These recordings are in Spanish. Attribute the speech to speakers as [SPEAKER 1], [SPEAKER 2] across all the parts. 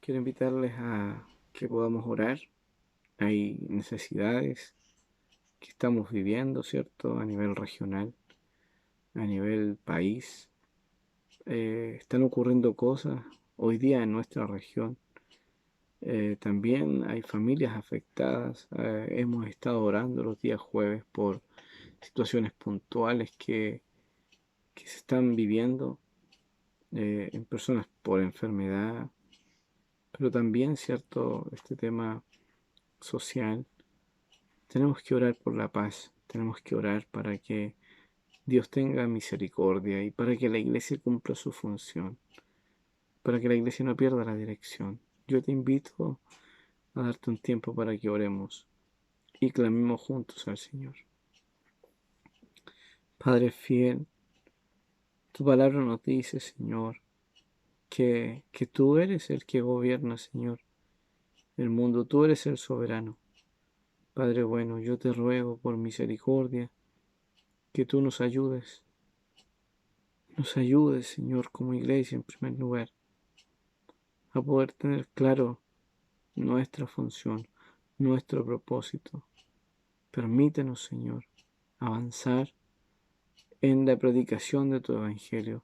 [SPEAKER 1] Quiero invitarles a que podamos orar. Hay necesidades que estamos viviendo, ¿cierto? A nivel regional, a nivel país. Están ocurriendo cosas hoy día en nuestra región. También hay familias afectadas. Hemos estado orando los días jueves por situaciones puntuales que se están viviendo en personas por enfermedad, pero también, ¿cierto? Este tema social. Tenemos que orar por la paz, tenemos que orar para que Dios tenga misericordia y para que la iglesia cumpla su función, para que la iglesia no pierda la dirección. Yo te invito a darte un tiempo para que oremos y clamemos juntos al Señor. Padre fiel, tu palabra nos dice, Señor, que tú eres el que gobierna, Señor, el mundo, tú eres el soberano. Padre bueno, yo te ruego por misericordia que tú nos ayudes. Nos ayudes, Señor, como iglesia en primer lugar, a poder tener claro nuestra función, nuestro propósito. Permítenos, Señor, avanzar en la predicación de tu Evangelio.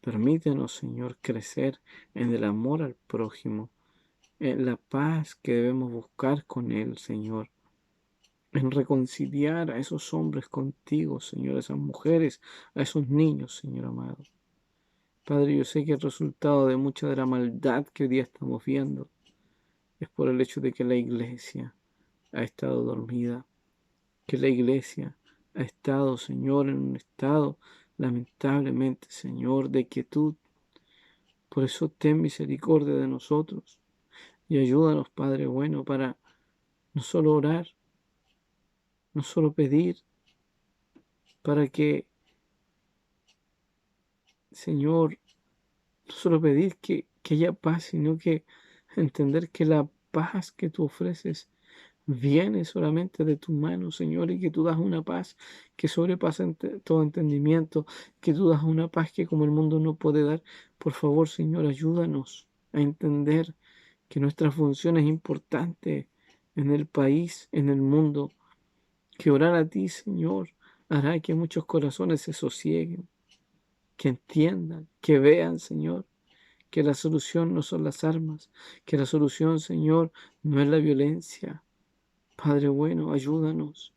[SPEAKER 1] Permítenos, Señor, crecer en el amor al prójimo, en la paz que debemos buscar con Él, Señor, en reconciliar a esos hombres contigo, Señor, a esas mujeres, a esos niños, Señor amado. Padre, yo sé que el resultado de mucha de la maldad que hoy día estamos viendo es por el hecho de que la iglesia ha estado dormida, que la iglesia ha estado, Señor, en un estado, lamentablemente, Señor, de quietud. Por eso ten misericordia de nosotros y ayúdanos, Padre bueno, para no solo orar, no solo pedir, para que, Señor, no solo pedir que haya paz, sino que entender que la paz que tú ofreces viene solamente de tu mano, Señor, y que tú das una paz que sobrepasa todo entendimiento, que tú das una paz que como el mundo no puede dar. Por favor, Señor, ayúdanos a entender que nuestra función es importante en el país, en el mundo, que orar a ti, Señor, hará que muchos corazones se sosieguen, que entiendan, que vean, Señor, que la solución no son las armas, que la solución, Señor, no es la violencia. Padre bueno, ayúdanos,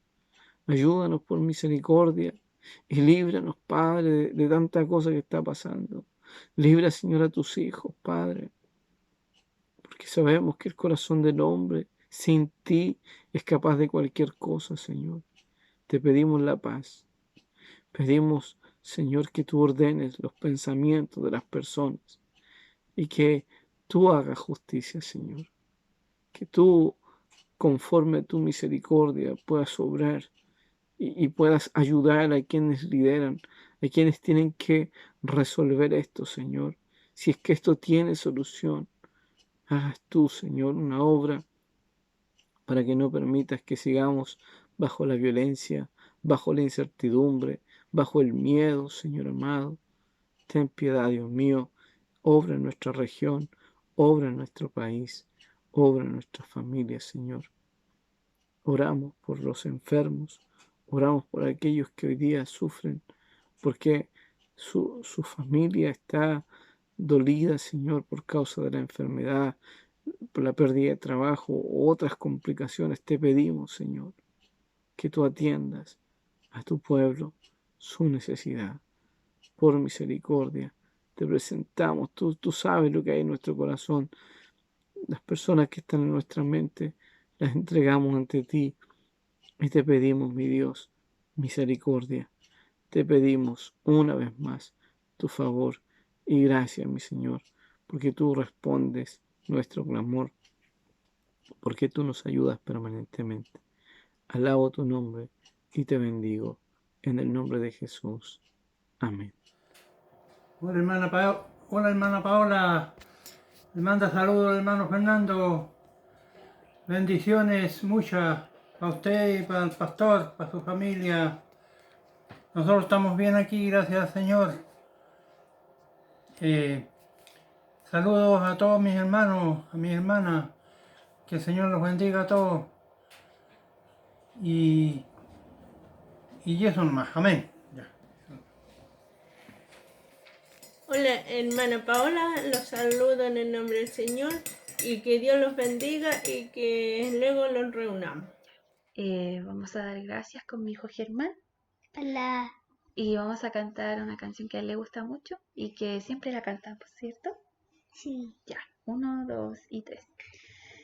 [SPEAKER 1] ayúdanos por misericordia y líbranos, Padre, de tanta cosa que está pasando. Libra, Señor, a tus hijos, Padre, porque sabemos que el corazón del hombre sin ti es capaz de cualquier cosa, Señor. Te pedimos la paz, pedimos, Señor, que tú ordenes los pensamientos de las personas y que tú hagas justicia, Señor, que tú, conforme a tu misericordia, puedas obrar y puedas ayudar a quienes lideran, a quienes tienen que resolver esto, Señor. Si es que esto tiene solución, hagas tú, Señor, una obra para que no permitas que sigamos bajo la violencia, bajo la incertidumbre, bajo el miedo, Señor amado. Ten piedad, Dios mío, obra en nuestra región, obra en nuestro país, obra en nuestras familias, Señor. Oramos por los enfermos, oramos por aquellos que hoy día sufren, porque su familia está dolida, Señor, por causa de la enfermedad, por la pérdida de trabajo u otras complicaciones. Te pedimos, Señor, que tú atiendas a tu pueblo su necesidad. Por misericordia, te presentamos, tú sabes lo que hay en nuestro corazón, las personas que están en nuestra mente, las entregamos ante ti. Y te pedimos, mi Dios, misericordia. Te pedimos una vez más tu favor y gracias, mi Señor, porque tú respondes nuestro clamor, porque tú nos ayudas permanentemente. Alabo tu nombre y te bendigo en el nombre de Jesús. Amén.
[SPEAKER 2] Hola, hermana Paola, le manda saludos al hermano Fernando, bendiciones muchas para usted y para el pastor, para su familia. Nosotros estamos bien aquí, gracias al Señor. Eh, Saludos a todos mis hermanos, a mis hermanas. Que el Señor los bendiga a todos. Y eso nomás. Amén. Ya.
[SPEAKER 3] Hola, hermana Paola, los saludo en el nombre del Señor y que Dios los bendiga y que luego los reunamos.
[SPEAKER 4] Vamos a dar gracias con mi hijo Germán
[SPEAKER 5] Hola.
[SPEAKER 4] y vamos a cantar una canción que a él le gusta mucho y que siempre la cantamos, ¿cierto?
[SPEAKER 5] Sí.
[SPEAKER 4] Ya, 1, 2 y 3.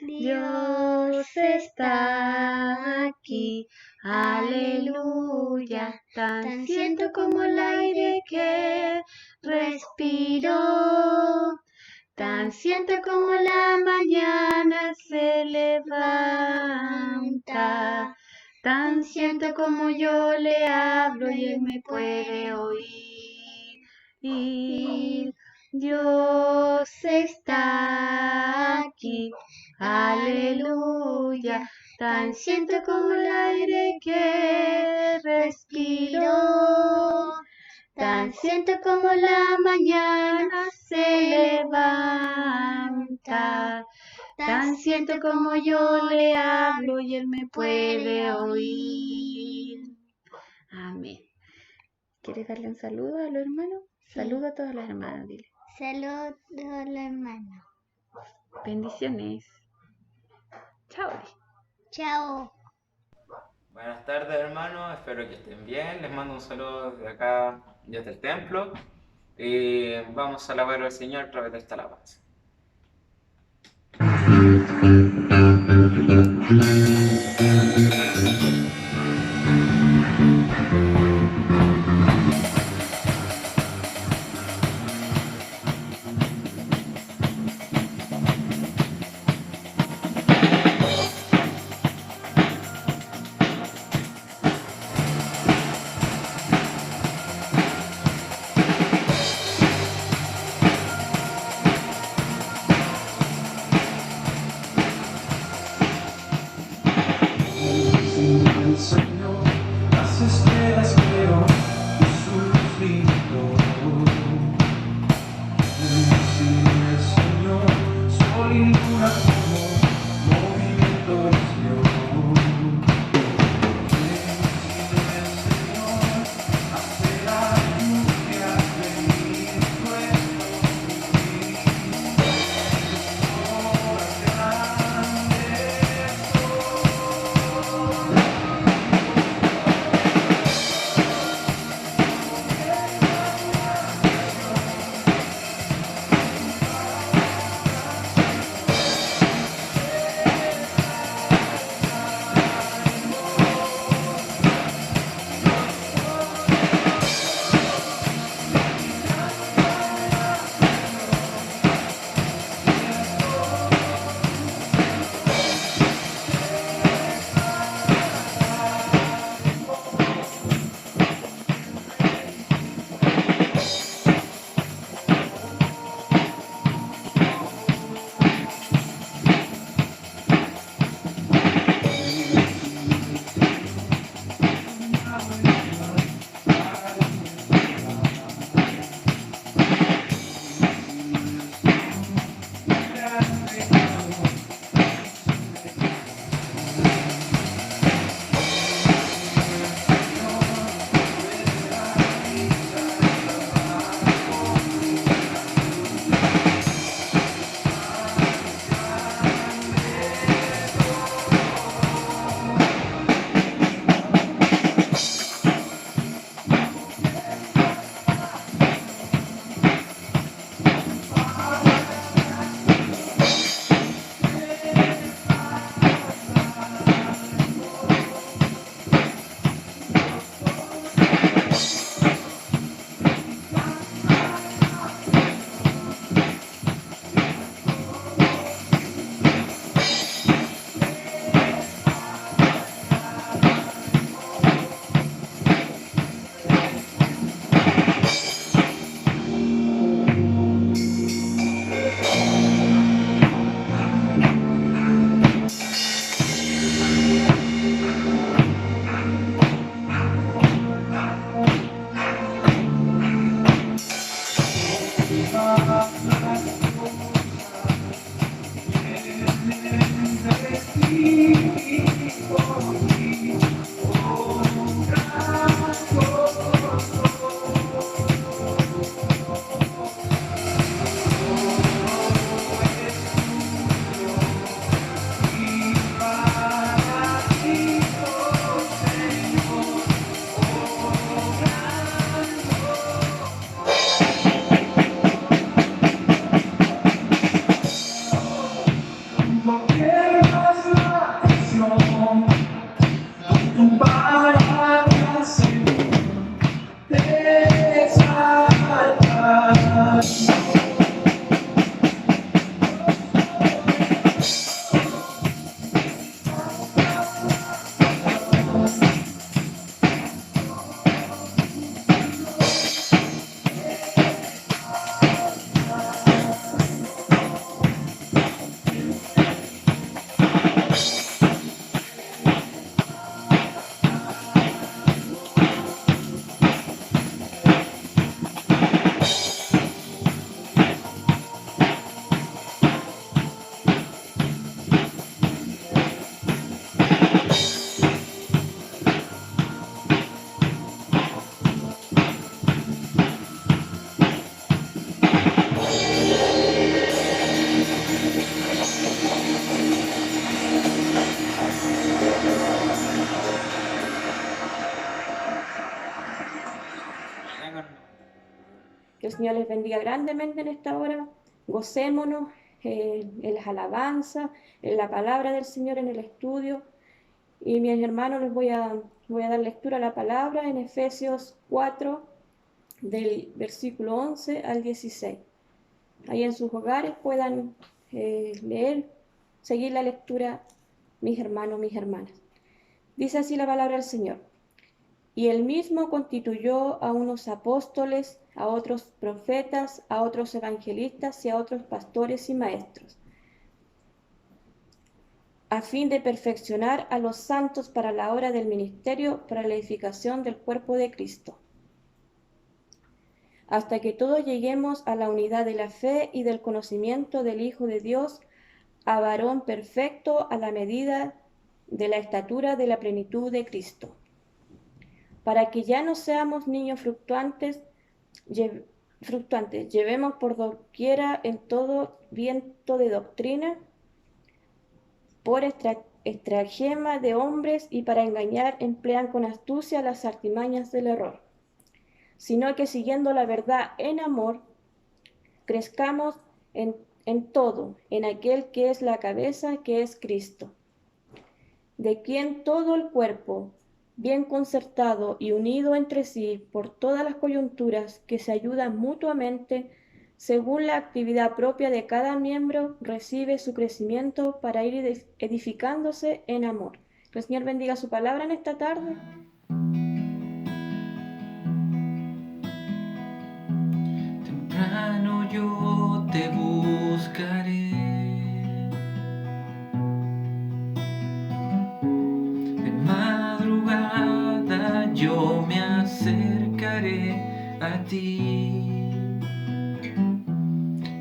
[SPEAKER 5] Dios
[SPEAKER 4] está aquí, aleluya, tan cierto como el aire que respiro, tan cierto como la mañana se levanta, tan cierto como yo le hablo y él me puede oír. Dios está aquí, aleluya, tan cierto como el aire que respiro, tan cierto como la mañana se levanta, tan cierto como yo le hablo y él me puede oír. Amén. ¿Quieres darle un saludo a los hermanos?
[SPEAKER 5] Sí.
[SPEAKER 4] Saludo a todos los hermanos, dile.
[SPEAKER 5] Saludos a los hermanos.
[SPEAKER 4] Bendiciones. Chao.
[SPEAKER 5] Chao.
[SPEAKER 6] Buenas tardes, hermanos, espero que estén bien. Les mando un saludo desde acá, desde el templo. Y vamos a alabar al Señor a través de esta alabanza.
[SPEAKER 7] Que el Señor les bendiga grandemente en esta hora. Gocémonos en las alabanzas, en la palabra del Señor, en el estudio. Y mis hermanos, les voy a dar lectura a la palabra en Efesios 4, del versículo 11 al 16. Ahí en sus hogares puedan leer, seguir la lectura, mis hermanos, mis hermanas. Dice así la palabra del Señor. Y él mismo constituyó a unos apóstoles, a otros profetas, a otros evangelistas y a otros pastores y maestros, a fin de perfeccionar a los santos para la obra del ministerio, para la edificación del cuerpo de Cristo, hasta que todos lleguemos a la unidad de la fe y del conocimiento del Hijo de Dios, a varón perfecto a la medida de la estatura de la plenitud de Cristo, para que ya no seamos niños fluctuantes, llevemos por doquiera en todo viento de doctrina, por estratagema de hombres y para engañar emplean con astucia las artimañas del error, sino que siguiendo la verdad en amor, crezcamos en todo, en aquel que es la cabeza, que es Cristo, de quien todo el cuerpo, bien concertado y unido entre sí por todas las coyunturas que se ayudan mutuamente, según la actividad propia de cada miembro, recibe su crecimiento para ir edificándose en amor. Que el Señor bendiga su palabra en esta tarde.
[SPEAKER 8] Temprano yo te buscaré, de madrugada yo me acercaré a ti.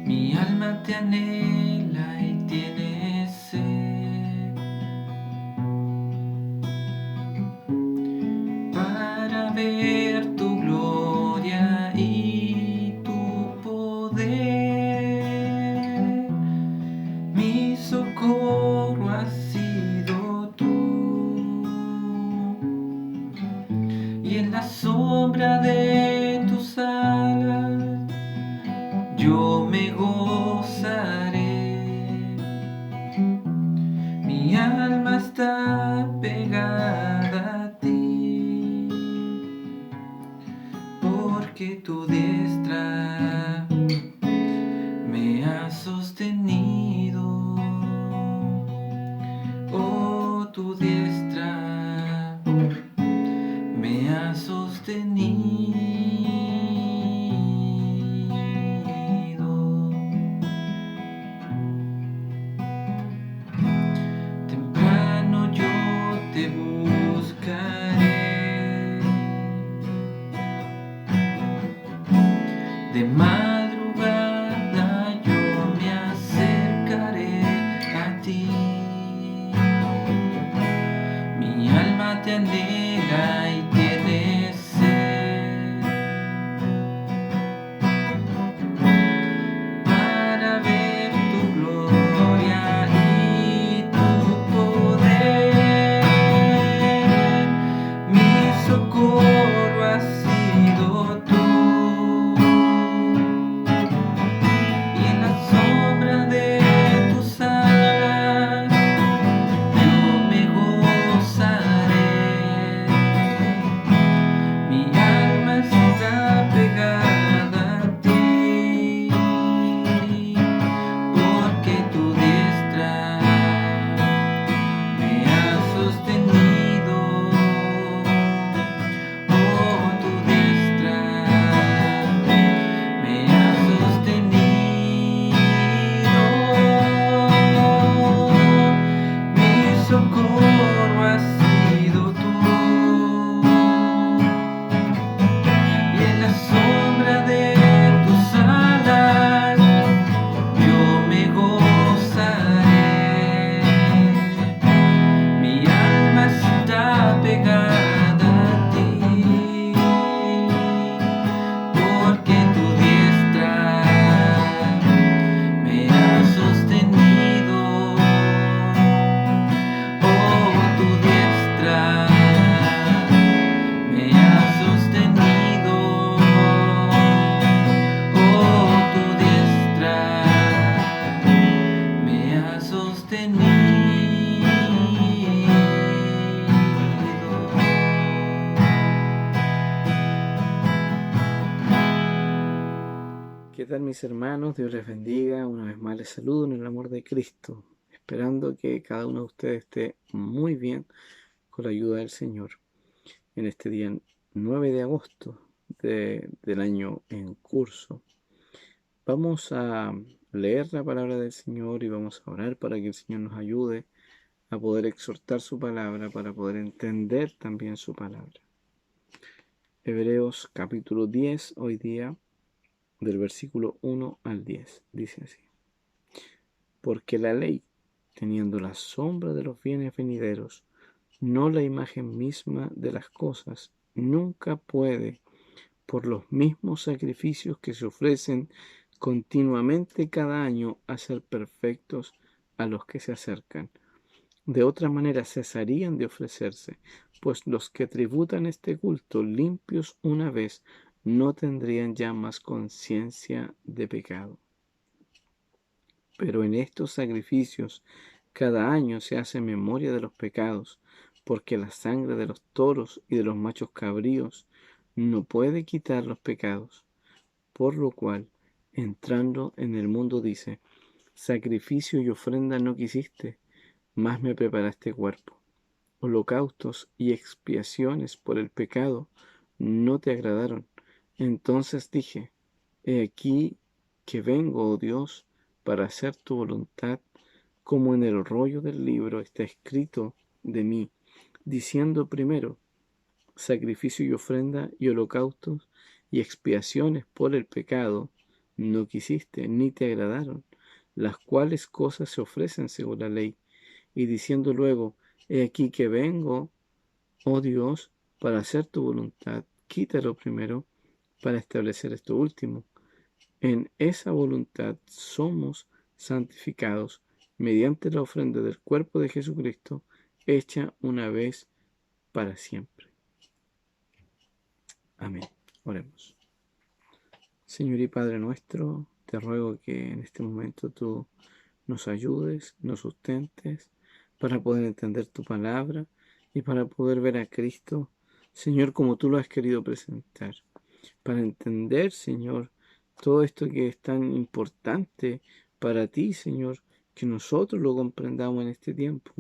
[SPEAKER 8] Mi alma te anhela y tiene sed, para ver tu gloria y tu poder. Mi socorro has sido tú, y en la sombra de tus alas yo me gozaré. Mi alma está pegada a ti, porque tu diestra me ha sostenido. Oh, tu diestra me ha sostenido. Temprano yo te buscaré, de madrugada yo me acercaré a ti. Mi alma te anhela y tiene sed, para ver tu gloria y tu poder. Mi socorro has sido tú,
[SPEAKER 1] ¿Qué tal, mis hermanos? Dios les bendiga. Una vez más les saludo en el amor de Cristo, esperando que cada uno de ustedes esté muy bien con la ayuda del Señor. En este día 9 de agosto del año en curso, vamos a leer la palabra del Señor y vamos a orar para que el Señor nos ayude a poder exhortar su palabra, para poder entender también su palabra. Hebreos capítulo 10, hoy día, del versículo 1 al 10, dice así: porque la ley, teniendo la sombra de los bienes venideros, no la imagen misma de las cosas, nunca puede, por los mismos sacrificios que se ofrecen continuamente cada año, hacer perfectos a los que se acercan. De otra manera cesarían de ofrecerse, pues los que tributan este culto limpios una vez no tendrían ya más conciencia de pecado. Pero en estos sacrificios cada año se hace memoria de los pecados, porque la sangre de los toros y de los machos cabríos no puede quitar los pecados. Por lo cual, entrando en el mundo, dice: sacrificio y ofrenda no quisiste, mas me preparaste cuerpo. Holocaustos y expiaciones por el pecado no te agradaron. Entonces dije: he aquí que vengo, oh Dios, para hacer tu voluntad, como en el rollo del libro está escrito de mí, diciendo primero: sacrificio y ofrenda y holocaustos y expiaciones por el pecado no quisiste, ni te agradaron, las cuales cosas se ofrecen según la ley. Y diciendo luego: he aquí que vengo, oh Dios, para hacer tu voluntad, quítalo primero, para establecer esto último. En esa voluntad somos santificados mediante la ofrenda del cuerpo de Jesucristo, hecha una vez para siempre. Amén. Oremos. Señor y Padre nuestro, te ruego que en este momento tú nos ayudes, nos sustentes, para poder entender tu palabra y para poder ver a Cristo, Señor, como tú lo has querido presentar. Para entender, Señor, todo esto que es tan importante para ti, Señor, que nosotros lo comprendamos en este tiempo,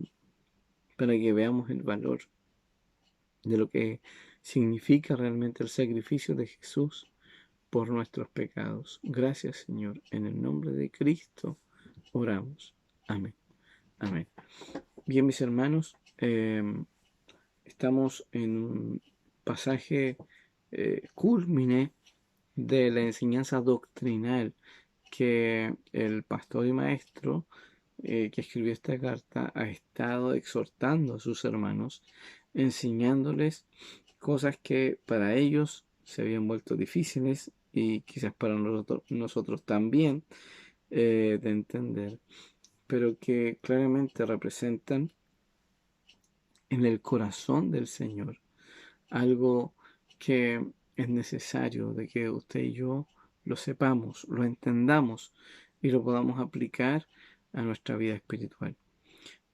[SPEAKER 1] para que veamos el valor de lo que significa realmente el sacrificio de Jesús por nuestros pecados. Gracias, Señor. En el nombre de Cristo oramos. Amén. Amén. Bien, mis hermanos, estamos en un pasaje cúlmine de la enseñanza doctrinal que el pastor y maestro que escribió esta carta ha estado exhortando a sus hermanos, enseñándoles cosas que para ellos se habían vuelto difíciles y quizás para nosotros también de entender, pero que claramente representan en el corazón del Señor algo que es necesario de que usted y yo lo sepamos, lo entendamos y lo podamos aplicar a nuestra vida espiritual.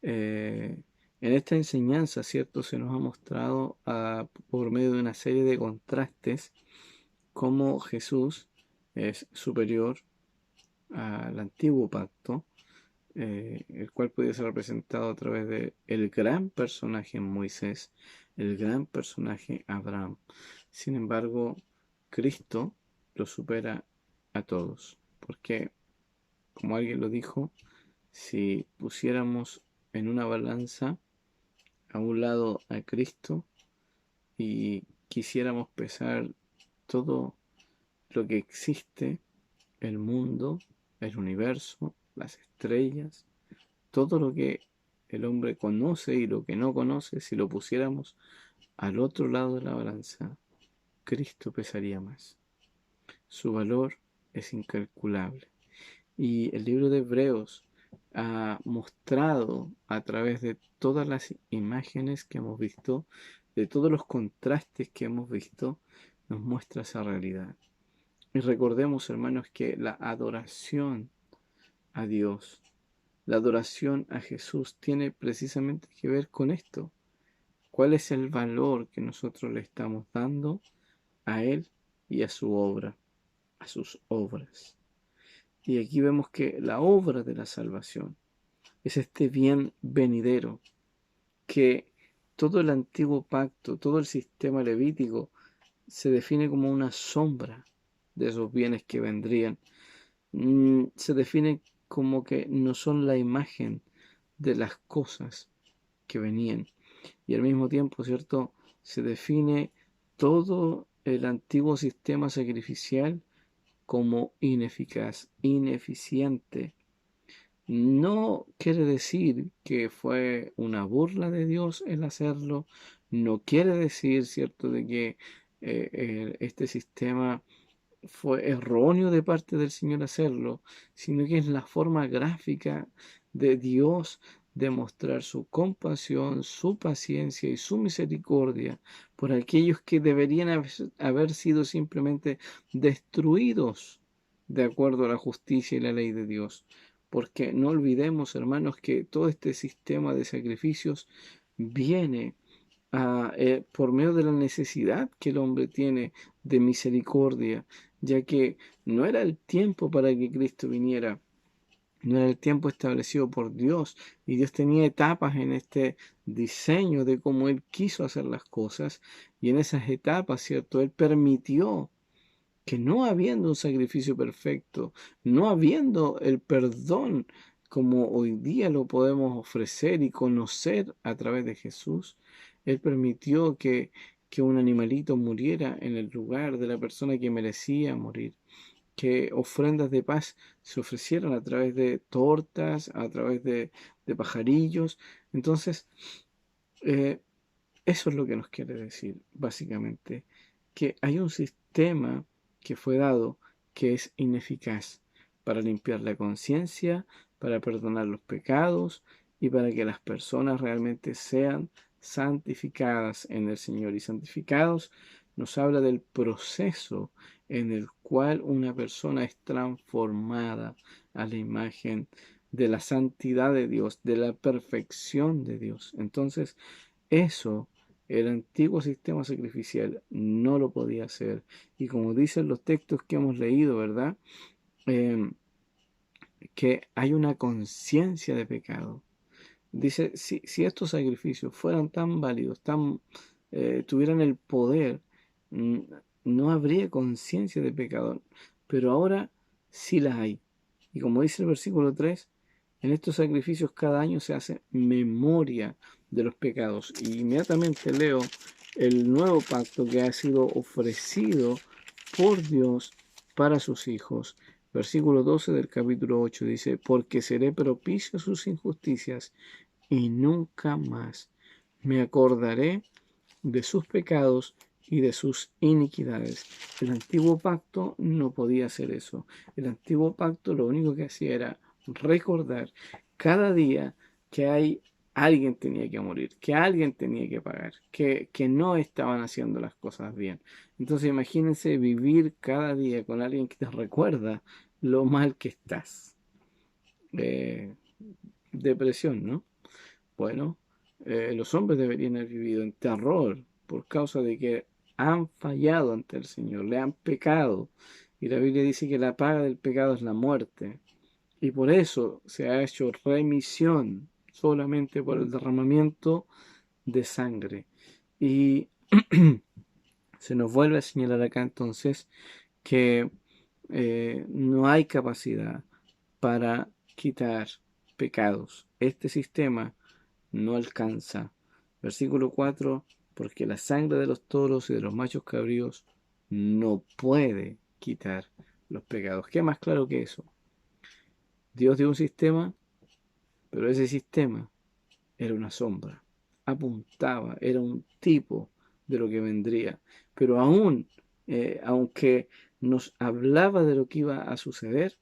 [SPEAKER 1] En esta enseñanza, ¿cierto?, se nos ha mostrado por medio de una serie de contrastes cómo Jesús es superior al antiguo pacto, el cual podía ser representado a través de el gran personaje Moisés, el gran personaje Abraham. Sin embargo, Cristo lo supera a todos, porque, como alguien lo dijo, si pusiéramos en una balanza a un lado a Cristo y quisiéramos pesar todo lo que existe, el mundo, el universo, las estrellas, todo lo que el hombre conoce y lo que no conoce, si lo pusiéramos al otro lado de la balanza, Cristo pesaría más. Su valor es incalculable. Y el libro de Hebreos ha mostrado a través de todas las imágenes que hemos visto, de todos los contrastes que hemos visto, nos muestra esa realidad. Y recordemos, hermanos, que la adoración a Dios, la adoración a Jesús tiene precisamente que ver con esto. ¿Cuál es el valor que nosotros le estamos dando a Él y a su obra? a sus obras. Y aquí vemos que la obra de la salvación es este bien venidero, que todo el antiguo pacto, todo el sistema levítico se define como una sombra de esos bienes que vendrían. Se define como que no son la imagen de las cosas que venían. Y al mismo tiempo, ¿cierto? Se define todo el antiguo sistema sacrificial como ineficaz, ineficiente. No quiere decir que fue una burla de Dios el hacerlo, no quiere decir, ¿cierto?, de que este sistema fue erróneo de parte del Señor hacerlo, sino que es la forma gráfica de Dios de mostrar su compasión, su paciencia y su misericordia por aquellos que deberían haber sido simplemente destruidos de acuerdo a la justicia y la ley de Dios. Porque no olvidemos, hermanos, que todo este sistema de sacrificios viene por medio de la necesidad que el hombre tiene de misericordia, ya que no era el tiempo para que Cristo viniera, no era el tiempo establecido por Dios, y Dios tenía etapas en este diseño de cómo Él quiso hacer las cosas, y en esas etapas, ¿cierto?, Él permitió que no habiendo un sacrificio perfecto, no habiendo el perdón como hoy día lo podemos ofrecer y conocer a través de Jesús, Él permitió que un animalito muriera en el lugar de la persona que merecía morir, que ofrendas de paz se ofrecieran a través de tortas, a través de pajarillos. Entonces, eso es lo que nos quiere decir, básicamente, que hay un sistema que fue dado que es ineficaz para limpiar la conciencia, para perdonar los pecados y para que las personas realmente sean santificadas en el Señor. Y santificados nos habla del proceso en el cual una persona es transformada a la imagen de la santidad de Dios, de la perfección de Dios. Entonces, eso el antiguo sistema sacrificial no lo podía hacer. Y como dicen los textos que hemos leído, ¿verdad? Que hay una conciencia de pecado. Dice, si estos sacrificios fueran tan válidos, tuvieran el poder, no habría conciencia de pecado. Pero ahora sí la hay. Y como dice el versículo 3, en estos sacrificios cada año se hace memoria de los pecados. Y inmediatamente leo el nuevo pacto que ha sido ofrecido por Dios para sus hijos. Versículo 12 del capítulo 8 dice, porque seré propicio a sus injusticias y nunca más me acordaré de sus pecados y de sus iniquidades. El antiguo pacto no podía hacer eso. El antiguo pacto lo único que hacía era recordar cada día que alguien tenía que morir, que alguien tenía que pagar, que no estaban haciendo las cosas bien. Entonces imagínense vivir cada día con alguien que te recuerda lo mal que estás. Depresión, ¿no? Bueno, los hombres deberían haber vivido en terror por causa de que han fallado ante el Señor, le han pecado. Y la Biblia dice que la paga del pecado es la muerte. Y por eso se ha hecho remisión solamente por el derramamiento de sangre. Y se nos vuelve a señalar acá entonces que no hay capacidad para quitar pecados. Este sistema no alcanza. Versículo 4, porque la sangre de los toros y de los machos cabríos no puede quitar los pecados. ¿Qué más claro que eso? Dios dio un sistema, pero ese sistema era una sombra, apuntaba, era un tipo de lo que vendría. Pero aún, aunque nos hablaba de lo que iba a suceder,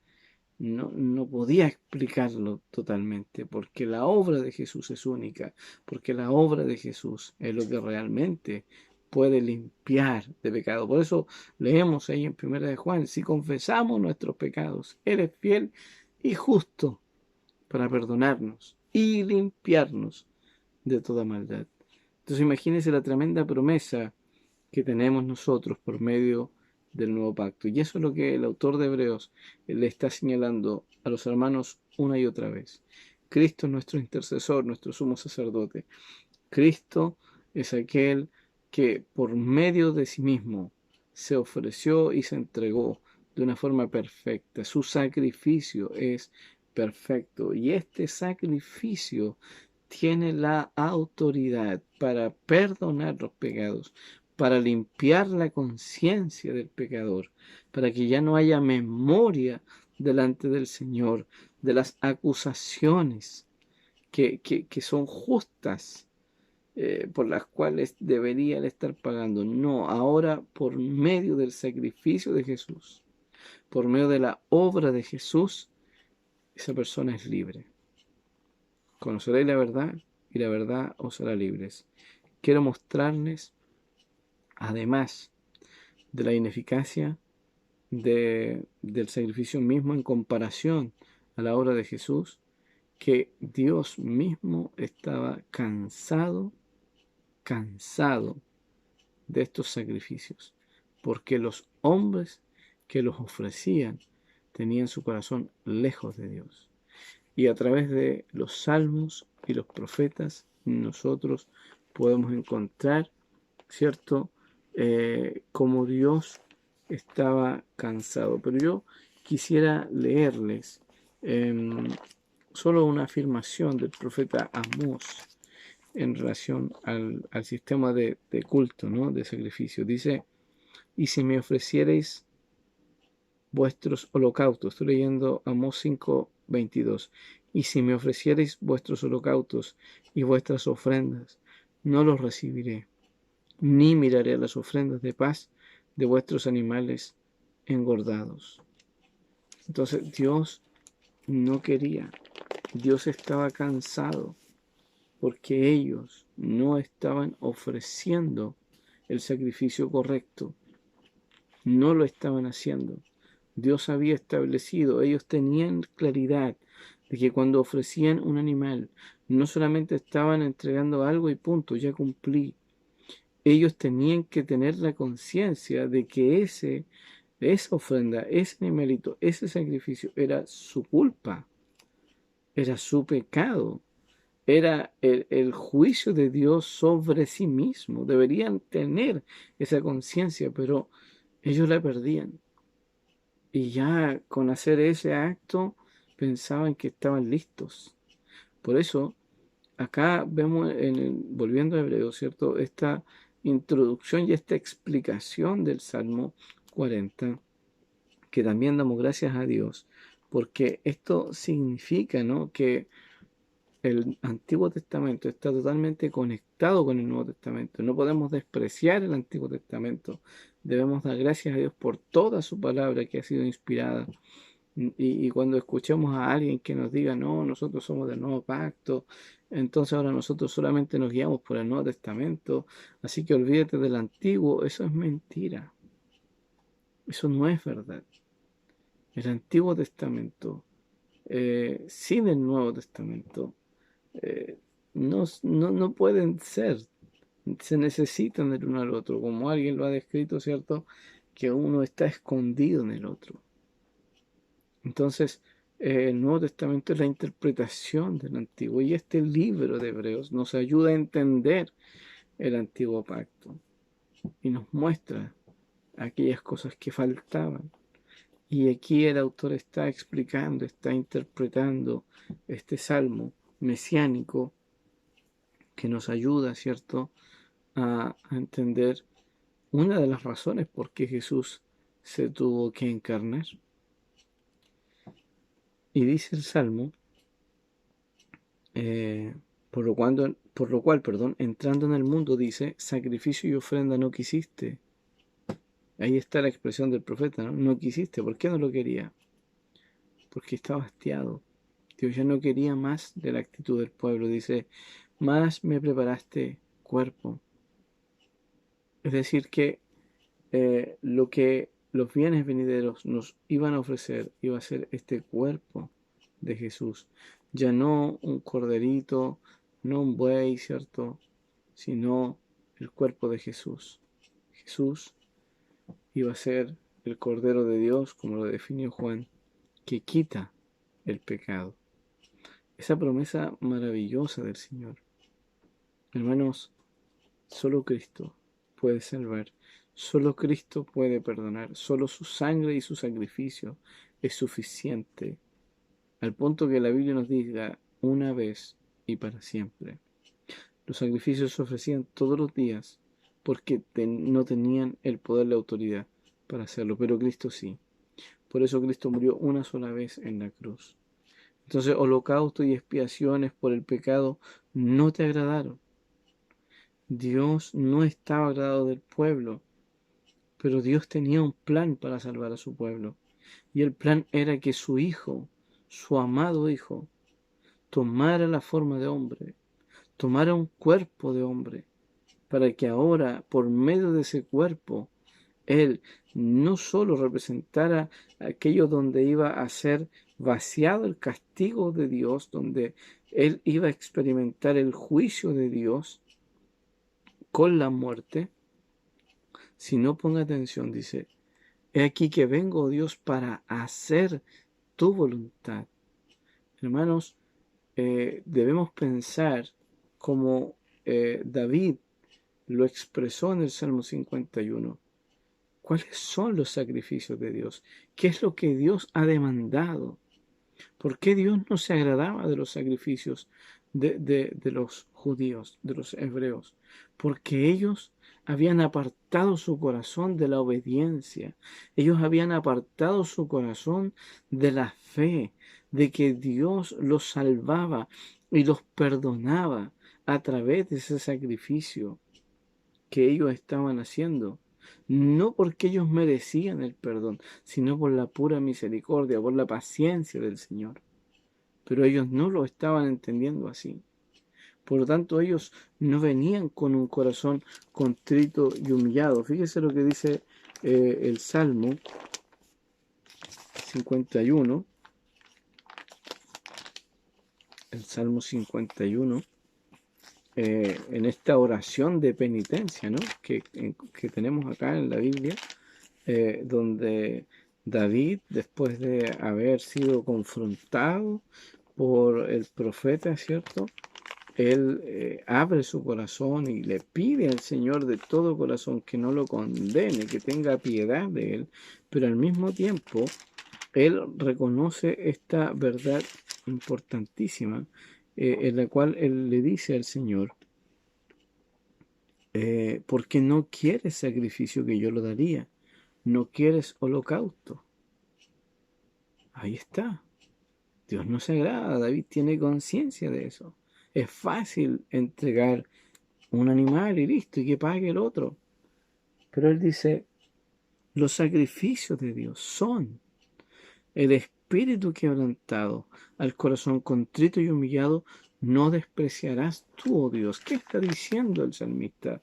[SPEAKER 1] no podía explicarlo totalmente, porque la obra de Jesús es única, porque la obra de Jesús es lo que realmente puede limpiar de pecado. Por eso leemos ahí en 1 de Juan, si confesamos nuestros pecados, Él es fiel y justo para perdonarnos y limpiarnos de toda maldad. Entonces imagínense la tremenda promesa que tenemos nosotros por medio del nuevo pacto. Y eso es lo que el autor de Hebreos le está señalando a los hermanos una y otra vez. Cristo es nuestro intercesor, nuestro sumo sacerdote. Cristo es aquel que por medio de sí mismo se ofreció y se entregó de una forma perfecta. Su sacrificio es perfecto y este sacrificio tiene la autoridad para perdonar los pecados, para limpiar la conciencia del pecador, para que ya no haya memoria delante del Señor de las acusaciones que son justas, por las cuales debería él estar pagando. No, ahora por medio del sacrificio de Jesús, por medio de la obra de Jesús, esa persona es libre. Conoceréis la verdad y la verdad os hará libres. Quiero mostrarles, además de la ineficacia del sacrificio mismo en comparación a la obra de Jesús, que Dios mismo estaba cansado de estos sacrificios, porque los hombres que los ofrecían tenían su corazón lejos de Dios. Y a través de los salmos y los profetas nosotros podemos encontrar, ¿cierto?, cómo Dios estaba cansado. Pero yo quisiera leerles solo una afirmación del profeta Amós en relación al sistema de culto, ¿no?, de sacrificio. Dice: y si me ofrecierais vuestros holocaustos, estoy leyendo Amós 5:22, y si me ofrecierais vuestros holocaustos y vuestras ofrendas, no los recibiré, ni miraré a las ofrendas de paz de vuestros animales engordados. Entonces Dios no quería, Dios estaba cansado, porque ellos no estaban ofreciendo el sacrificio correcto, no lo estaban haciendo. Dios había establecido, ellos tenían claridad de que cuando ofrecían un animal, no solamente estaban entregando algo y punto, ya cumplí. Ellos tenían que tener la conciencia de que esa ofrenda, ese animalito, ese sacrificio era su culpa, era su pecado, era el juicio de Dios sobre sí mismo. Deberían tener esa conciencia, pero ellos la perdían. Y ya con hacer ese acto pensaban que estaban listos. Por eso, acá vemos, volviendo a Hebreos, ¿cierto?, esta introducción y esta explicación del Salmo 40, que también damos gracias a Dios, porque esto significa, ¿no?, que el Antiguo Testamento está totalmente conectado con el Nuevo Testamento. No podemos despreciar el Antiguo Testamento. Debemos dar gracias a Dios por toda su palabra que ha sido inspirada. Y cuando escuchemos a alguien que nos diga, no, nosotros somos del Nuevo Pacto, entonces ahora nosotros solamente nos guiamos por el Nuevo Testamento, así que olvídate del Antiguo, eso es mentira. Eso no es verdad. El Antiguo Testamento, sin el Nuevo Testamento, no pueden ser. Se necesitan el uno al otro, como alguien lo ha descrito, ¿cierto?, que uno está escondido en el otro. Entonces, el Nuevo Testamento es la interpretación del Antiguo, y este libro de Hebreos nos ayuda a entender el Antiguo Pacto y nos muestra aquellas cosas que faltaban. Y aquí el autor está explicando, está interpretando este salmo mesiánico que nos ayuda, ¿cierto?, a entender una de las razones por qué Jesús se tuvo que encarnar. Y dice el Salmo, por lo cual, entrando en el mundo, dice, sacrificio y ofrenda no quisiste. Ahí está la expresión del profeta, ¿no? No quisiste. ¿Por qué no lo quería? Porque estaba hastiado. Dios ya no quería más de la actitud del pueblo. Dice, más me preparaste cuerpo. Es decir, que lo que los bienes venideros nos iban a ofrecer iba a ser este cuerpo de Jesús. Ya no un corderito, no un buey, ¿cierto?, sino el cuerpo de Jesús. Jesús iba a ser el Cordero de Dios, como lo definió Juan, que quita el pecado. Esa promesa maravillosa del Señor. Hermanos, solo Cristo puede salvar, solo Cristo puede perdonar, solo su sangre y su sacrificio es suficiente, al punto que la Biblia nos diga una vez y para siempre. Los sacrificios se ofrecían todos los días porque no tenían el poder, la autoridad para hacerlo, pero Cristo sí. Por eso Cristo murió una sola vez en la cruz. Entonces, holocausto y expiaciones por el pecado no te agradaron. Dios no estaba agradado del pueblo, pero Dios tenía un plan para salvar a su pueblo. Y el plan era que su Hijo, su amado Hijo, tomara la forma de hombre, tomara un cuerpo de hombre, para que ahora, por medio de ese cuerpo, Él no solo representara aquello donde iba a ser vaciado el castigo de Dios, donde Él iba a experimentar el juicio de Dios con la muerte, sino, ponga atención, dice, he aquí que vengo, Dios, para hacer tu voluntad. Hermanos, debemos pensar como David lo expresó en el Salmo 51. ¿Cuáles son los sacrificios de Dios? ¿Qué es lo que Dios ha demandado? ¿Por qué Dios no se agradaba de los sacrificios de los judíos, de los hebreos? Porque ellos habían apartado su corazón de la obediencia. Ellos habían apartado su corazón de la fe, de que Dios los salvaba y los perdonaba a través de ese sacrificio que ellos estaban haciendo. No porque ellos merecían el perdón, sino por la pura misericordia, por la paciencia del Señor. Pero ellos no lo estaban entendiendo así. Por lo tanto, ellos no venían con un corazón contrito y humillado. Fíjese lo que dice el Salmo 51. El Salmo 51. En esta oración de penitencia, ¿no? que tenemos acá en la Biblia, donde David, después de haber sido confrontado por el profeta, ¿cierto? Él abre su corazón y le pide al Señor de todo corazón que no lo condene, que tenga piedad de él, pero al mismo tiempo él reconoce esta verdad importantísima, en la cual él le dice al Señor, porque no quieres sacrificio que yo lo daría, no quieres holocausto. Ahí está. Dios no se agrada, David tiene conciencia de eso. Es fácil entregar un animal y listo, y que pague el otro. Pero él dice, los sacrificios de Dios son el espíritu quebrantado, al corazón contrito y humillado, no despreciarás tú, oh Dios. ¿Qué está diciendo el salmista?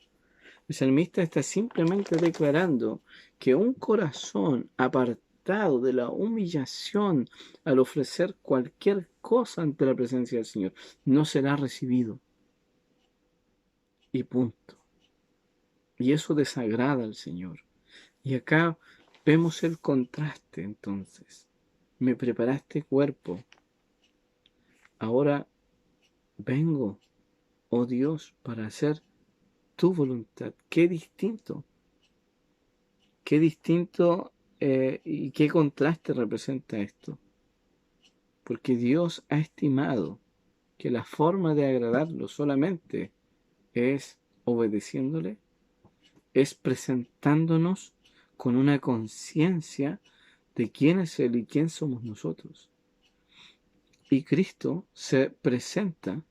[SPEAKER 1] El salmista está simplemente declarando que un corazón apartado de la humillación al ofrecer cualquier cosa ante la presencia del Señor no será recibido. Y punto. Y eso desagrada al Señor. Y acá vemos el contraste entonces. Me preparaste cuerpo. Ahora vengo, oh Dios, para hacer tu voluntad. Qué distinto. Qué distinto y qué contraste representa esto. Porque Dios ha estimado que la forma de agradarlo solamente es obedeciéndole, es presentándonos con una conciencia de quién es Él y quién somos nosotros. Y Cristo se presenta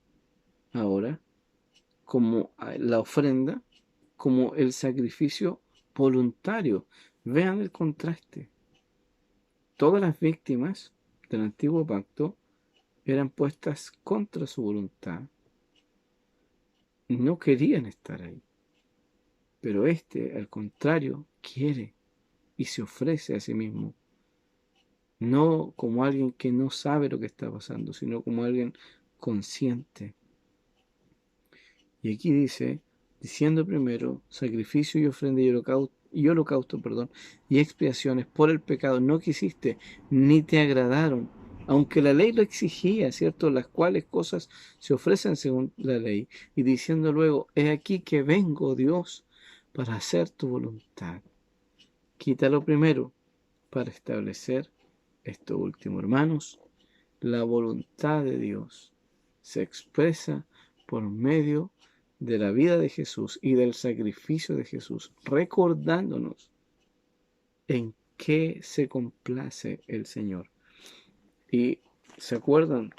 [SPEAKER 1] ahora como la ofrenda, como el sacrificio voluntario. Vean el contraste. Todas las víctimas del antiguo pacto eran puestas contra su voluntad. No querían estar ahí. Pero este, al contrario, quiere y se ofrece a sí mismo. No como alguien que no sabe lo que está pasando, sino como alguien consciente. Y aquí dice, diciendo primero, sacrificio y ofrenda y holocaustos, perdón, y expiaciones por el pecado no quisiste, ni te agradaron, aunque la ley lo exigía, ¿cierto? Las cuales cosas se ofrecen según la ley, y diciendo luego, he aquí que vengo, Dios, para hacer tu voluntad. Quita lo primero para establecer esto último. Hermanos, la voluntad de Dios se expresa por medio de la vida de Jesús y del sacrificio de Jesús, recordándonos en qué se complace el Señor. Y se acuerdan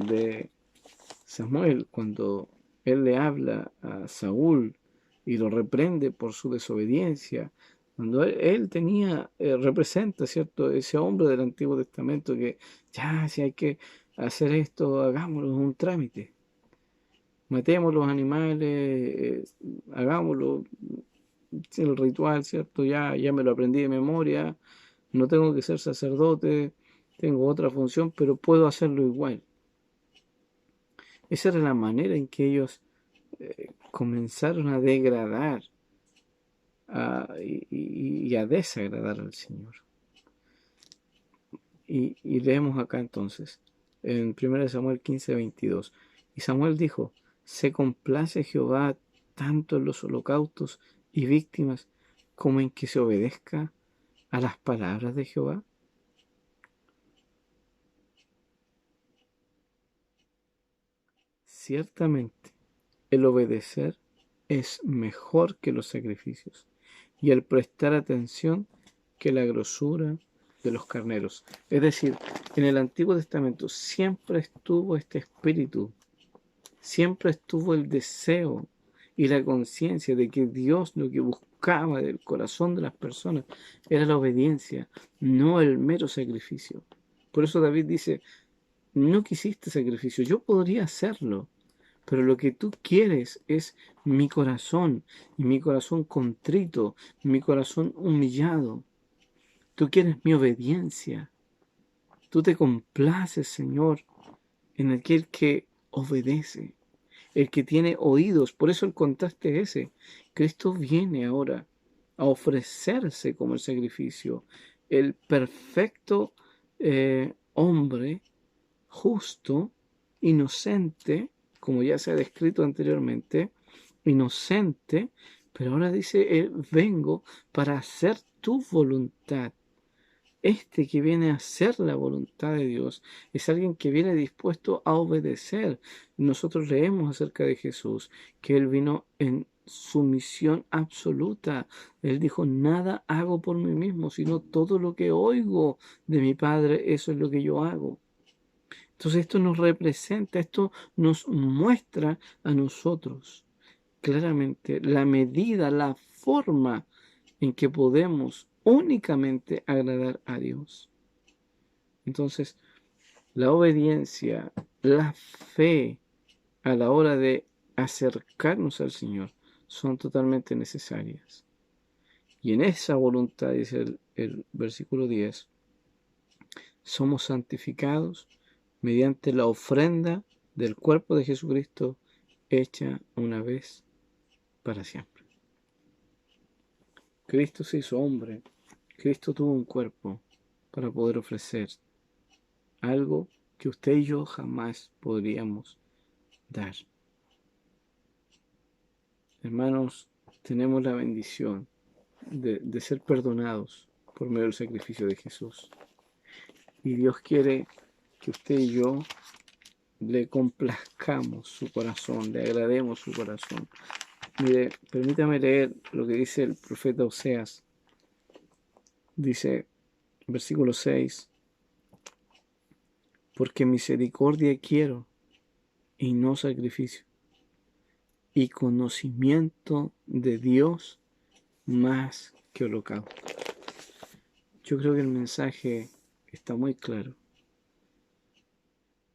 [SPEAKER 1] de Samuel cuando él le habla a Saúl y lo reprende por su desobediencia, cuando él tenía, representa, ¿cierto?, ese hombre del Antiguo Testamento que ya, si hay que hacer esto, hagámoslo, es un trámite. Matemos los animales, hagámoslo, el ritual, ¿cierto? Ya me lo aprendí de memoria, no tengo que ser sacerdote, tengo otra función, pero puedo hacerlo igual. Esa era la manera en que ellos comenzaron a degradar y a desagradar al Señor. Y leemos acá entonces, en 1 Samuel 15:22. Y Samuel dijo, ¿se complace Jehová tanto en los holocaustos y víctimas como en que se obedezca a las palabras de Jehová? Ciertamente, el obedecer es mejor que los sacrificios, y el prestar atención que la grosura de los carneros. Es decir, en el Antiguo Testamento siempre estuvo este espíritu, siempre estuvo el deseo y la conciencia de que Dios lo que buscaba del corazón de las personas era la obediencia, no el mero sacrificio. Por eso David dice, no quisiste sacrificio, yo podría hacerlo, pero lo que tú quieres es mi corazón, y mi corazón contrito, mi corazón humillado. Tú quieres mi obediencia. Tú te complaces, Señor, en aquel que obedece, el que tiene oídos. Por eso el contraste es ese. Cristo viene ahora a ofrecerse como el sacrificio, el perfecto hombre, justo, inocente, como ya se ha descrito anteriormente, inocente, pero ahora dice, vengo para hacer tu voluntad. Este que viene a hacer la voluntad de Dios es alguien que viene dispuesto a obedecer. Nosotros leemos acerca de Jesús, que Él vino en sumisión absoluta. Él dijo, nada hago por mí mismo, sino todo lo que oigo de mi Padre, eso es lo que yo hago. Entonces esto nos representa, esto nos muestra a nosotros claramente la medida, la forma en que podemos únicamente agradar a Dios. Entonces, la obediencia, la fe a la hora de acercarnos al Señor son totalmente necesarias. Y en esa voluntad, dice el versículo 10, somos santificados mediante la ofrenda del cuerpo de Jesucristo hecha una vez para siempre. Cristo se hizo hombre, Cristo tuvo un cuerpo para poder ofrecer algo que usted y yo jamás podríamos dar. Hermanos, tenemos la bendición de ser perdonados por medio del sacrificio de Jesús. Y Dios quiere que usted y yo le complazcamos su corazón, le agrademos su corazón. Mire, permítame leer lo que dice el profeta Oseas. Dice, versículo 6, porque misericordia quiero y no sacrificio, y conocimiento de Dios más que holocausto. Yo creo que el mensaje está muy claro.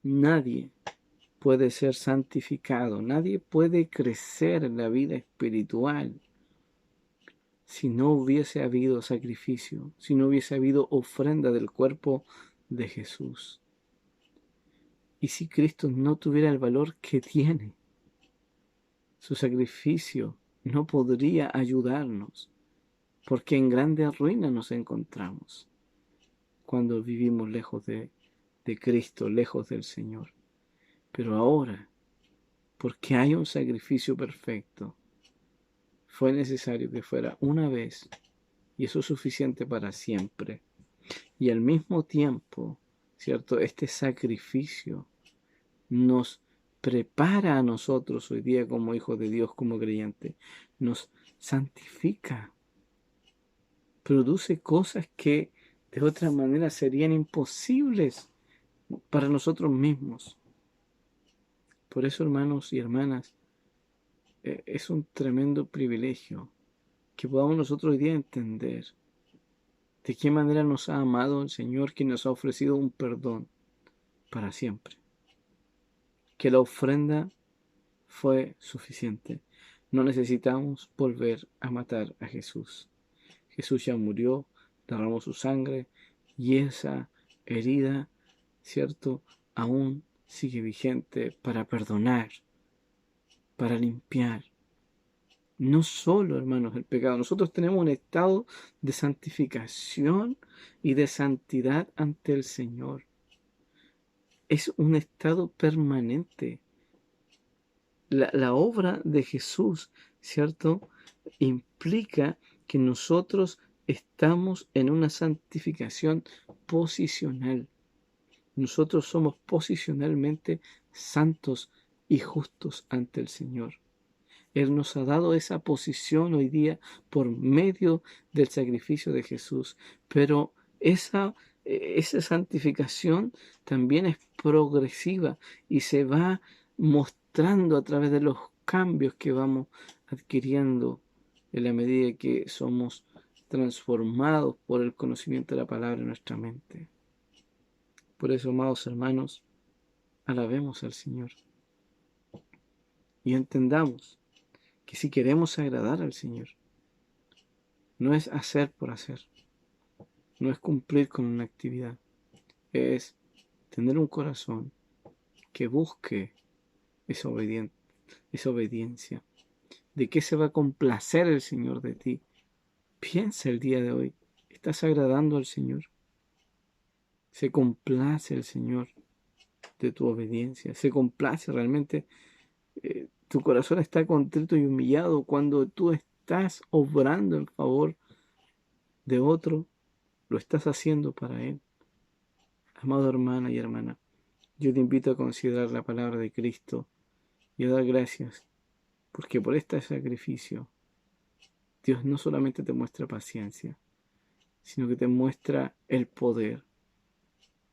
[SPEAKER 1] Nadie puede ser santificado, nadie puede crecer en la vida espiritual si no hubiese habido sacrificio, si no hubiese habido ofrenda del cuerpo de Jesús. Y si Cristo no tuviera el valor que tiene, su sacrificio no podría ayudarnos porque en grande ruina nos encontramos cuando vivimos lejos de Cristo, lejos del Señor. Pero ahora, porque hay un sacrificio perfecto, fue necesario que fuera una vez, y eso es suficiente para siempre. Y al mismo tiempo, ¿cierto? Este sacrificio nos prepara a nosotros hoy día como hijos de Dios, como creyentes, nos santifica, produce cosas que de otra manera serían imposibles para nosotros mismos. Por eso, hermanos y hermanas, es un tremendo privilegio que podamos nosotros hoy día entender de qué manera nos ha amado el Señor, que nos ha ofrecido un perdón para siempre. Que la ofrenda fue suficiente. No necesitamos volver a matar a Jesús. Jesús ya murió, derramó su sangre y esa herida, ¿cierto?, aún sigue vigente para perdonar, para limpiar. No solo, hermanos, el pecado. Nosotros tenemos un estado de santificación y de santidad ante el Señor. Es un estado permanente. La obra de Jesús, ¿cierto?, implica que nosotros estamos en una santificación posicional. Nosotros somos posicionalmente santos y justos ante el Señor. Él nos ha dado esa posición hoy día por medio del sacrificio de Jesús. Pero esa santificación también es progresiva y se va mostrando a través de los cambios que vamos adquiriendo en la medida que somos transformados por el conocimiento de la palabra en nuestra mente. Por eso, amados hermanos, alabemos al Señor y entendamos que si queremos agradar al Señor, no es hacer por hacer, no es cumplir con una actividad, es tener un corazón que busque esa obediencia. ¿De qué se va a complacer el Señor de ti? Piensa el día de hoy, ¿estás agradando al Señor? ¿Se complace el Señor de tu obediencia? ¿Se complace realmente? Tu corazón está contrito y humillado cuando tú estás obrando en favor de otro, lo estás haciendo para Él. Amado hermana y hermana, yo te invito a considerar la palabra de Cristo y a dar gracias, porque por este sacrificio Dios no solamente te muestra paciencia, sino que te muestra el poder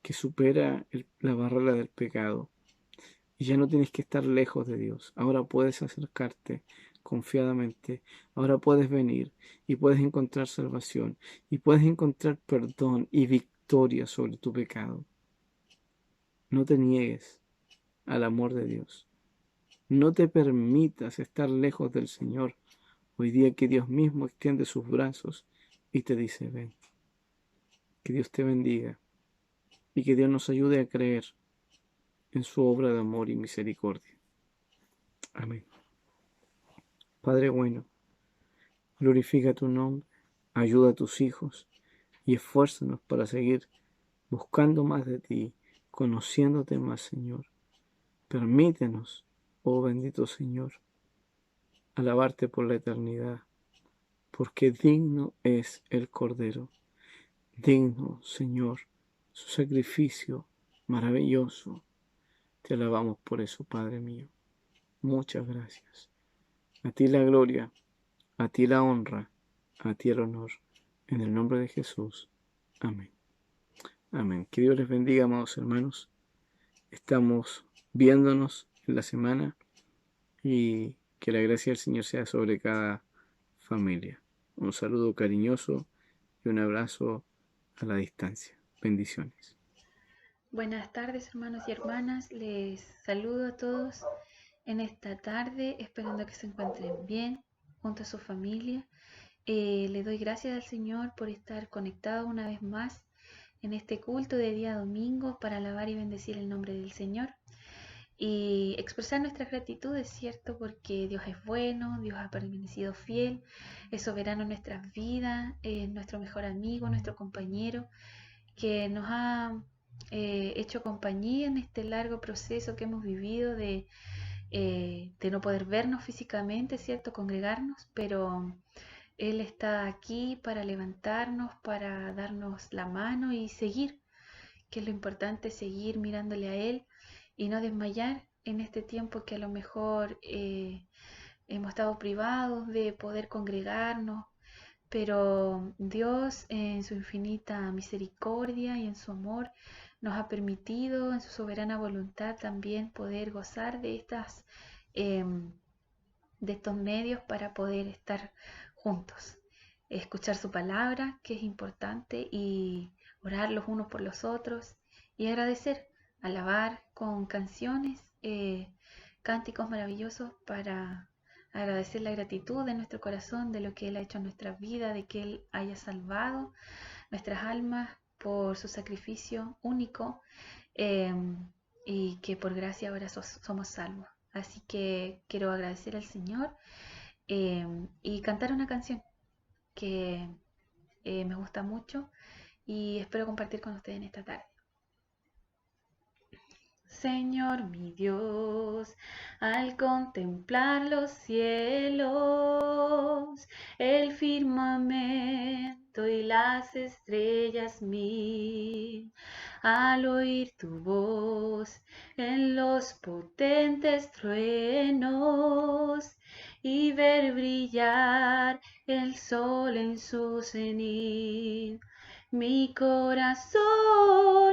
[SPEAKER 1] que supera la barrera del pecado. Y ya no tienes que estar lejos de Dios. Ahora puedes acercarte confiadamente. Ahora puedes venir y puedes encontrar salvación y puedes encontrar perdón y victoria sobre tu pecado. No te niegues al amor de Dios. No te permitas estar lejos del Señor. Hoy día que Dios mismo extiende sus brazos y te dice, ven. Que Dios te bendiga y que Dios nos ayude a creer en su obra de amor y misericordia. Amén. Padre bueno, glorifica tu nombre, ayuda a tus hijos y esfuérzanos para seguir buscando más de ti, conociéndote más, Señor. Permítenos, oh bendito Señor, alabarte por la eternidad, porque digno es el Cordero, digno, Señor, su sacrificio maravilloso. Te alabamos por eso, Padre mío. Muchas gracias. A ti la gloria, a ti la honra, a ti el honor. En el nombre de Jesús. Amén. Amén. Que Dios les bendiga, amados hermanos. Estamos viéndonos en la semana y que la gracia del Señor sea sobre cada familia. Un saludo cariñoso y un abrazo a la distancia. Bendiciones.
[SPEAKER 4] Buenas tardes, hermanos y hermanas. Les saludo a todos en esta tarde, esperando que se encuentren bien junto a su familia. Le doy gracias al Señor por estar conectado una vez más en este culto de día domingo para alabar y bendecir el nombre del Señor. y expresar nuestra gratitud, es cierto, porque Dios es bueno, Dios ha permanecido fiel, es soberano en nuestras vidas, es nuestro mejor amigo, nuestro compañero, que nos ha hecho compañía en este largo proceso que hemos vivido de no poder vernos físicamente, ¿cierto? Congregarnos, pero Él está aquí para levantarnos, para darnos la mano y seguir, que es lo importante, seguir mirándole a Él y no desmayar en este tiempo que a lo mejor hemos estado privados de poder congregarnos, pero Dios en su infinita misericordia y en su amor nos ha permitido en su soberana voluntad también poder gozar de estos medios para poder estar juntos, escuchar su palabra, que es importante, y orar los unos por los otros y agradecer, alabar con canciones, cánticos maravillosos para agradecer la gratitud de nuestro corazón de lo que Él ha hecho en nuestra vida, de que Él haya salvado nuestras almas por su sacrificio único, y que por gracia ahora somos salvos. Así que quiero agradecer al Señor y cantar una canción que me gusta mucho y espero compartir con ustedes en esta tarde. Señor mi Dios, al contemplar los cielos, el firmamento y las estrellas mil, al oír tu voz en los potentes truenos y ver brillar el sol en su cenit, mi corazón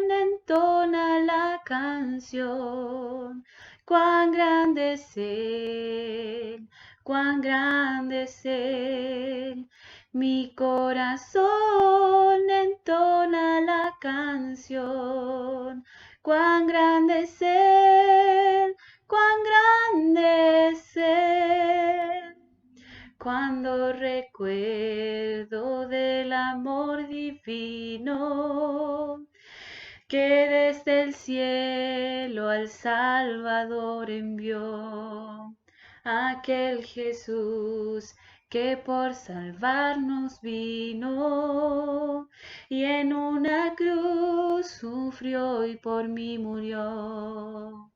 [SPEAKER 4] entona la canción. Cuán grande es Él, cuán grande es Él. Mi corazón entona la canción. Cuán grande es Él, cuán grande es Él. Cuando recuerdo del amor divino que desde el cielo al Salvador envió, aquel Jesús que por salvarnos vino y en una cruz sufrió y por mí murió.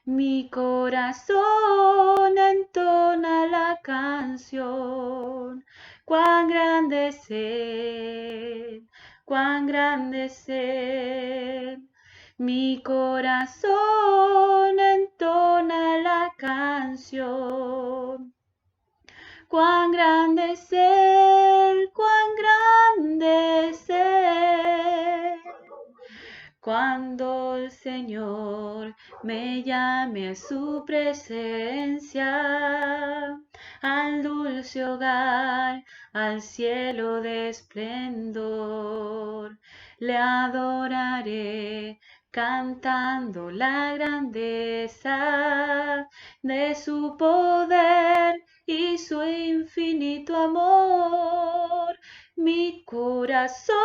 [SPEAKER 4] Mi corazón entona la canción, cuán grande es Él, cuán grande es Él. Mi corazón entona la canción, cuán grande es Él, cuán grande es Él. Cuando el Señor me llame a su presencia, al dulce hogar, al cielo de esplendor, le adoraré cantando la grandeza de su poder y su infinito amor. Mi corazón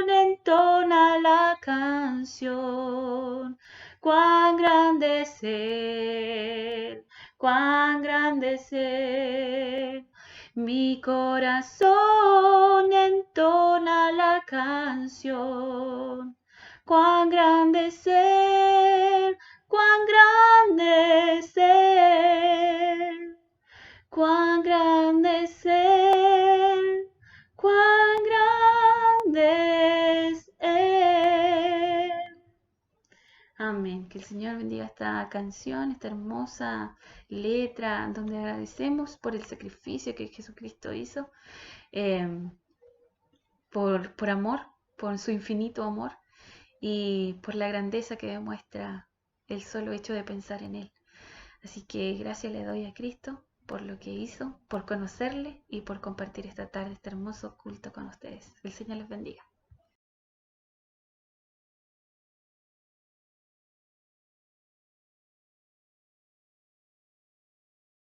[SPEAKER 4] entona la canción, cuán grande es Él, cuán grande es Él. Mi corazón entona la canción, cuán grande es Él, cuán grande es Él, cuán grande es Él. ¡Cuán grande es Él! Amén. Que el Señor bendiga esta canción, esta hermosa letra, donde agradecemos por el sacrificio que Jesucristo hizo, por amor, por su infinito amor y por la grandeza que demuestra el solo hecho de pensar en Él. Así que gracias le doy a Cristo por lo que hizo, por conocerle y por compartir esta tarde, este hermoso culto con ustedes. El Señor les bendiga.